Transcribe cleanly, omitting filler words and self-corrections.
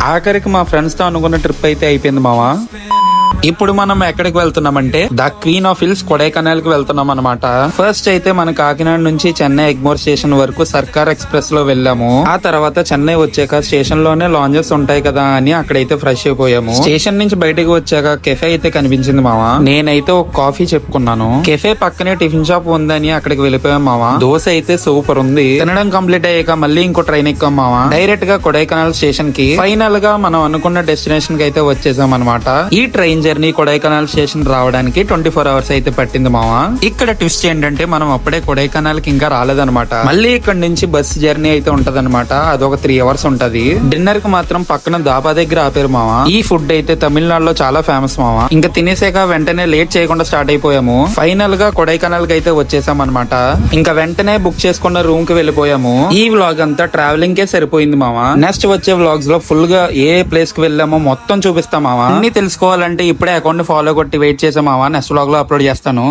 ఆఖరికి మా ఫ్రెండ్స్ తో అనుకున్న ట్రిప్ అయితే అయిపోయింది మావా. ఇప్పుడు మనం ఎక్కడికి వెళ్తున్నామంటే the queen of hills Kodaikanal కి వెళ్తున్నాం అనమాట. ఫస్ట్ అయితే మన కాకినాడ నుంచి చెన్నై ఎగ్మోర్ స్టేషన్ వరకు సర్కార్ ఎక్స్ప్రెస్ లో వెళ్ళాము. ఆ తర్వాత చెన్నై వచ్చాక స్టేషన్ లోనే లాంజెస్ ఉంటాయి కదా అని అక్కడైతే ఫ్రెష్ అయిపోయాము. స్టేషన్ నుంచి బయటకు వచ్చాక కెఫే అయితే కనిపించింది మావా. నేనైతే ఒక కాఫీ చెప్పుకున్నాను. కెఫే పక్కనే టిఫిన్ షాప్ ఉందని అక్కడికి వెళ్ళిపోయాం మావా. దోశ అయితే సూపర్ ఉంది. తినడం కంప్లీట్ అయ్యాక మళ్ళీ ఇంకో ట్రైన్ ఎక్కాం మావా. డైరెక్ట్ గా కొడైకెనాల్ స్టేషన్ కి. ఫైనల్ గా మనం అనుకున్న డెస్టినేషన్ కి అయితే వచ్చేసాం అనమాట. ఈ ట్రైన్ జర్నీ కొడైకెనాల్ స్టేషన్ రావడానికి 24 అవర్స్ అయితే పట్టింది మావా. ఇక్కడ ట్విస్ట్ ఏంటంటే మనం అప్పుడే కొడైకెనాల్ కి ఇంకా రాలేదన్నమాట. మళ్ళీ ఇక్కడ నుంచి బస్ జర్నీ అయితే ఉంటదన్నమాట. అదొక 3 అవర్స్ ఉంటది. డిన్నర్ కి మాత్రం పక్కన దాబా దగ్గర ఆపారు మావా. ఈ ఫుడ్ అయితే తమిళనాడులో చాలా ఫేమస్ మావా. ఇంకా తినేసాక వెంటనే లేట్ చేయకుండా స్టార్ట్ అయిపోయాము. ఫైనల్ గా కొడైకెనాల్ కి అయితే వచ్చేసాం అనమాట. ఇంకా వెంటనే బుక్ చేసుకున్న రూమ్ కి వెళ్ళిపోయాము. ఈ వ్లాగ్ అంతా ట్రావెలింగ్ కే సరిపోయింది మావా. నెక్స్ట్ వచ్చే వ్లాగ్స్ లో ఫుల్ గా ఏ ప్లేస్ కి వెళ్ళామో మొత్తం చూపిస్తాం మావా. అన్ని తెలుసుకోవాలంటే ఇప్పుడే అకౌంట్ ఫాలో కొట్టి వెయిట్ చేసాం మావా. నెక్స్ట్ వ్లాగ్ లో అప్లోడ్ చేస్తాను.